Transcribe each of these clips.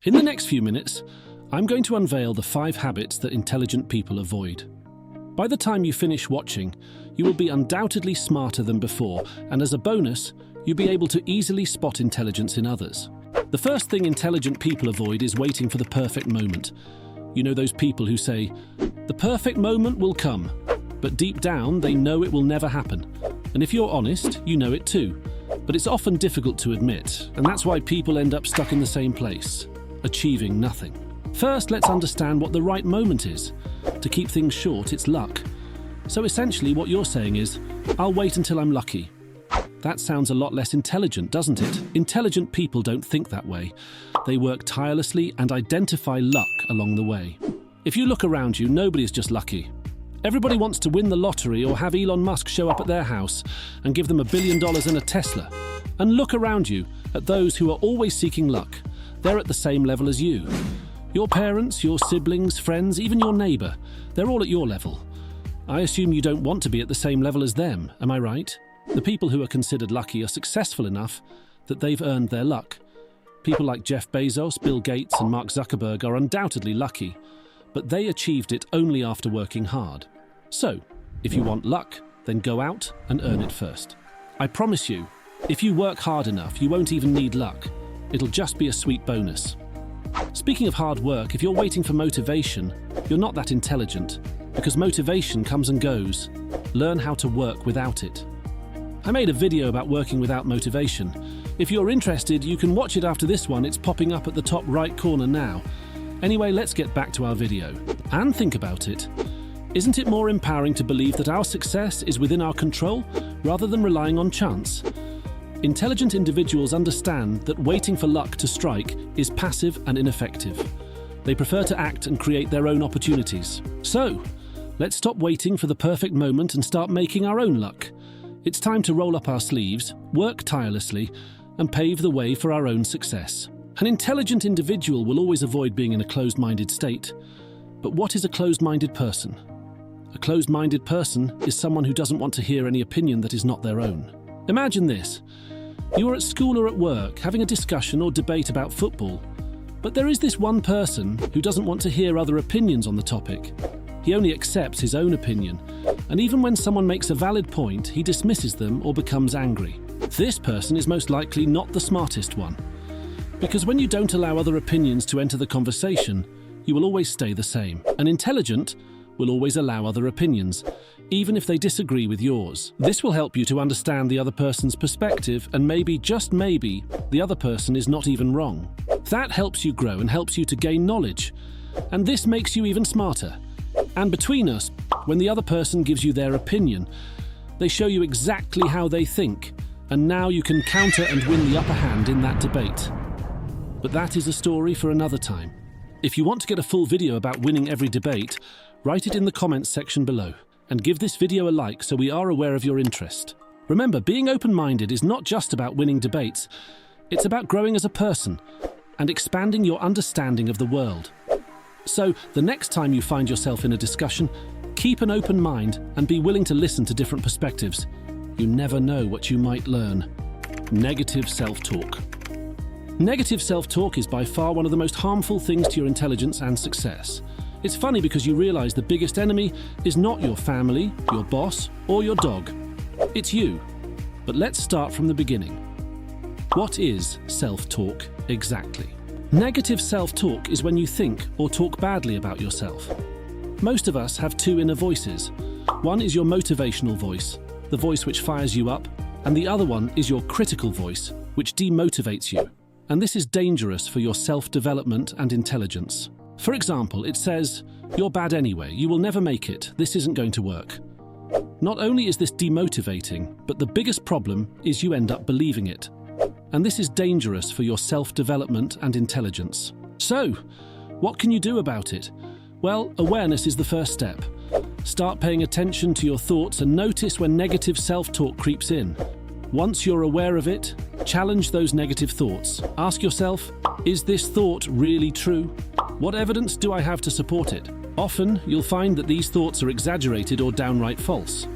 In the next few minutes, I'm going to unveil the 5 habits that intelligent people avoid. By the time you finish watching, you will be undoubtedly smarter than before, and as a bonus, you'll be able to easily spot intelligence in others. The first thing intelligent people avoid is waiting for the perfect moment. You know those people who say, "The perfect moment will come," but deep down they know it will never happen. And if you're honest, you know it too. But it's often difficult to admit, and that's why people end up stuck in the same place, achieving nothing. First, let's understand what the right moment is. To keep things short, it's luck. So essentially what you're saying is, "I'll wait until I'm lucky." That sounds a lot less intelligent, doesn't it? Intelligent people don't think that way. They work tirelessly and identify luck along the way. If you look around you, nobody is just lucky. Everybody wants to win the lottery or have Elon Musk show up at their house and give them $1 billion and a Tesla. And look around you at those who are always seeking luck. They're at the same level as you. Your parents, your siblings, friends, even your neighbor, they're all at your level. I assume you don't want to be at the same level as them, am I right? The people who are considered lucky are successful enough that they've earned their luck. People like Jeff Bezos, Bill Gates, and Mark Zuckerberg are undoubtedly lucky, but they achieved it only after working hard. So, if you want luck, then go out and earn it first. I promise you, if you work hard enough, you won't even need luck. It'll just be a sweet bonus. Speaking of hard work, if you're waiting for motivation, you're not that intelligent, because motivation comes and goes. Learn how to work without it. I made a video about working without motivation. If you're interested, you can watch it after this one. It's popping up at the top right corner now. Anyway, let's get back to our video. And think about it. Isn't it more empowering to believe that our success is within our control rather than relying on chance? Intelligent individuals understand that waiting for luck to strike is passive and ineffective. They prefer to act and create their own opportunities. So, let's stop waiting for the perfect moment and start making our own luck. It's time to roll up our sleeves, work tirelessly, and pave the way for our own success. An intelligent individual will always avoid being in a closed-minded state. But what is a closed-minded person? A closed-minded person is someone who doesn't want to hear any opinion that is not their own. Imagine this. You are at school or at work, having a discussion or debate about football. But there is this one person who doesn't want to hear other opinions on the topic. He only accepts his own opinion, and even when someone makes a valid point, he dismisses them or becomes angry. This person is most likely not the smartest one. Because when you don't allow other opinions to enter the conversation, you will always stay the same. An intelligent will always allow other opinions, even if they disagree with yours. This will help you to understand the other person's perspective, and maybe, just maybe, the other person is not even wrong. That helps you grow and helps you to gain knowledge. And this makes you even smarter. And between us, when the other person gives you their opinion, they show you exactly how they think, and now you can counter and win the upper hand in that debate. But that is a story for another time. If you want to get a full video about winning every debate, write it in the comments section below, and give this video a like so we are aware of your interest. Remember, being open-minded is not just about winning debates, it's about growing as a person and expanding your understanding of the world. So, the next time you find yourself in a discussion, keep an open mind and be willing to listen to different perspectives. You never know what you might learn. Negative self-talk. Negative self-talk is by far one of the most harmful things to your intelligence and success. It's funny because you realize the biggest enemy is not your family, your boss, or your dog. It's you. But let's start from the beginning. What is self-talk exactly? Negative self-talk is when you think or talk badly about yourself. Most of us have 2 inner voices. One is your motivational voice, the voice which fires you up, and the other one is your critical voice, which demotivates you. And this is dangerous for your self-development and intelligence. For example, it says, "You're bad anyway, you will never make it, this isn't going to work." Not only is this demotivating, but the biggest problem is you end up believing it. And this is dangerous for your self-development and intelligence. So, what can you do about it? Well, awareness is the first step. Start paying attention to your thoughts and notice when negative self-talk creeps in. Once you're aware of it, challenge those negative thoughts. Ask yourself, is this thought really true? What evidence do I have to support it? Often, you'll find that these thoughts are exaggerated or downright false.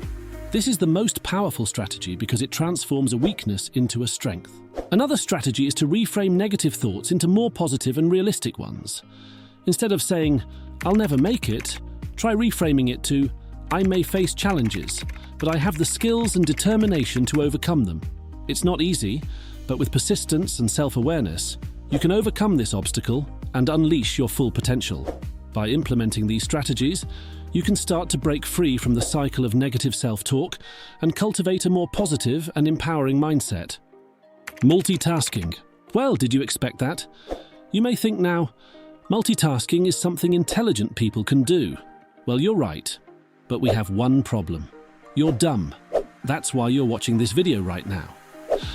This is the most powerful strategy because it transforms a weakness into a strength. Another strategy is to reframe negative thoughts into more positive and realistic ones. Instead of saying, "I'll never make it," try reframing it to, "I may face challenges, but I have the skills and determination to overcome them." It's not easy, but with persistence and self-awareness, you can overcome this obstacle and unleash your full potential. By implementing these strategies, you can start to break free from the cycle of negative self-talk and cultivate a more positive and empowering mindset. Multitasking. Well, did you expect that? You may think now, multitasking is something intelligent people can do. Well, you're right, but we have one problem. You're dumb. That's why you're watching this video right now.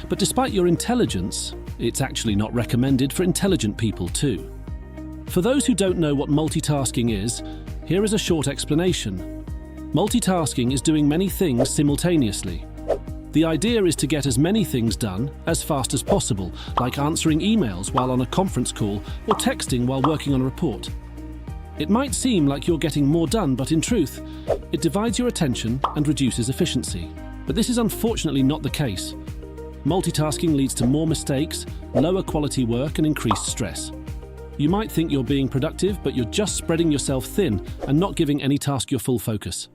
But despite your intelligence, it's actually not recommended for intelligent people too. For those who don't know what multitasking is, here is a short explanation. Multitasking is doing many things simultaneously. The idea is to get as many things done as fast as possible, like answering emails while on a conference call or texting while working on a report. It might seem like you're getting more done, but in truth, it divides your attention and reduces efficiency. But this is unfortunately not the case. Multitasking leads to more mistakes, lower quality work, and increased stress. You might think you're being productive, but you're just spreading yourself thin and not giving any task your full focus.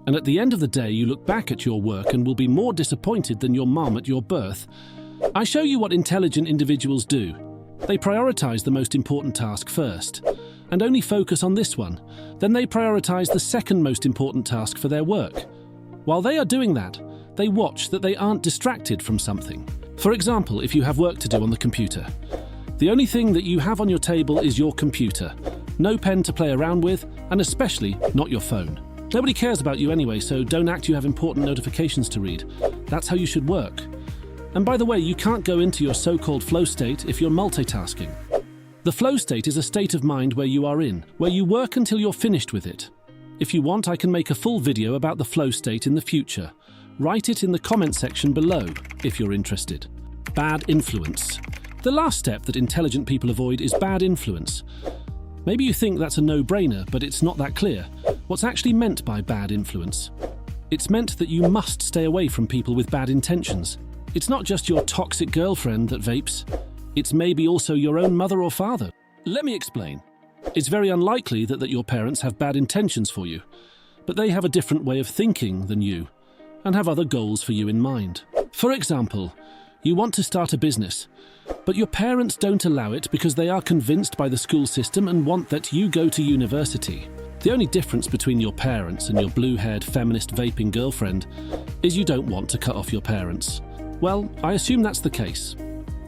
And at the end of the day, you look back at your work and will be more disappointed than your mom at your birth. I show you what intelligent individuals do. They prioritize the most important task first, and only focus on this one. Then they prioritize the second most important task for their work. While they are doing that, they watch that they aren't distracted from something. For example, if you have work to do on the computer, the only thing that you have on your table is your computer. No pen to play around with, and especially not your phone. Nobody cares about you anyway, so don't act you have important notifications to read. That's how you should work. And by the way, you can't go into your so-called flow state if you're multitasking. The flow state is a state of mind where you are in, where you work until you're finished with it. If you want, I can make a full video about the flow state in the future. Write it in the comment section below if you're interested. Bad influence. The last step that intelligent people avoid is bad influence. Maybe you think that's a no-brainer, but it's not that clear. What's actually meant by bad influence? It's meant that you must stay away from people with bad intentions. It's not just your toxic girlfriend that vapes. It's maybe also your own mother or father. Let me explain. It's very unlikely that your parents have bad intentions for you, but they have a different way of thinking than you and have other goals for you in mind. For example, you want to start a business, but your parents don't allow it because they are convinced by the school system and want that you go to university. The only difference between your parents and your blue-haired feminist vaping girlfriend is you don't want to cut off your parents. Well, I assume that's the case.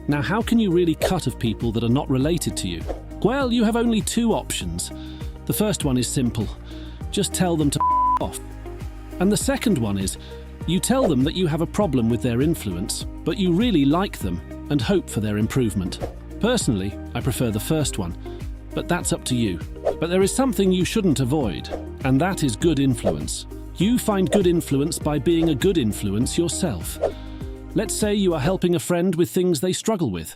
Now, how can you really cut off people that are not related to you? Well, you have only two options. The first one is simple. Just tell them to off. And the second one is, you tell them that you have a problem with their influence, but you really like them and hope for their improvement. Personally, I prefer the first one, but that's up to you. But there is something you shouldn't avoid, and that is good influence. You find good influence by being a good influence yourself. Let's say you are helping a friend with things they struggle with.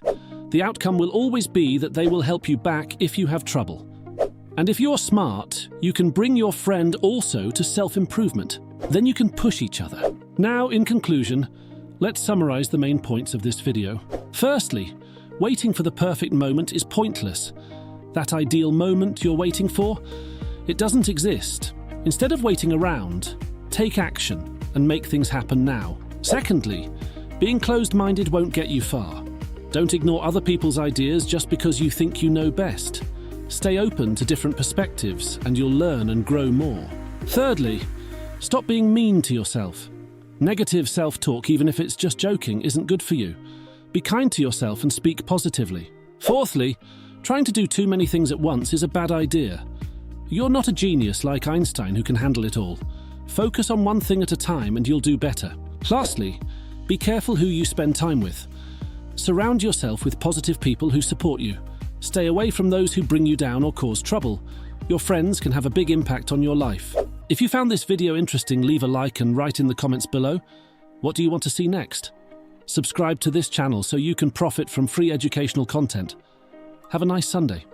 The outcome will always be that they will help you back if you have trouble. And if you're smart, you can bring your friend also to self-improvement. Then you can push each other. Now, in conclusion, let's summarize the main points of this video. Firstly, waiting for the perfect moment is pointless. That ideal moment you're waiting for, it doesn't exist. Instead of waiting around, take action and make things happen now. Secondly, being closed-minded won't get you far. Don't ignore other people's ideas just because you think you know best. Stay open to different perspectives and you'll learn and grow more. Thirdly, stop being mean to yourself. Negative self-talk, even if it's just joking, isn't good for you. Be kind to yourself and speak positively. Fourthly, trying to do too many things at once is a bad idea. You're not a genius like Einstein who can handle it all. Focus on one thing at a time and you'll do better. Lastly, be careful who you spend time with. Surround yourself with positive people who support you. Stay away from those who bring you down or cause trouble. Your friends can have a big impact on your life. If you found this video interesting, leave a like and write in the comments below. What do you want to see next? Subscribe to this channel so you can profit from free educational content. Have a nice Sunday.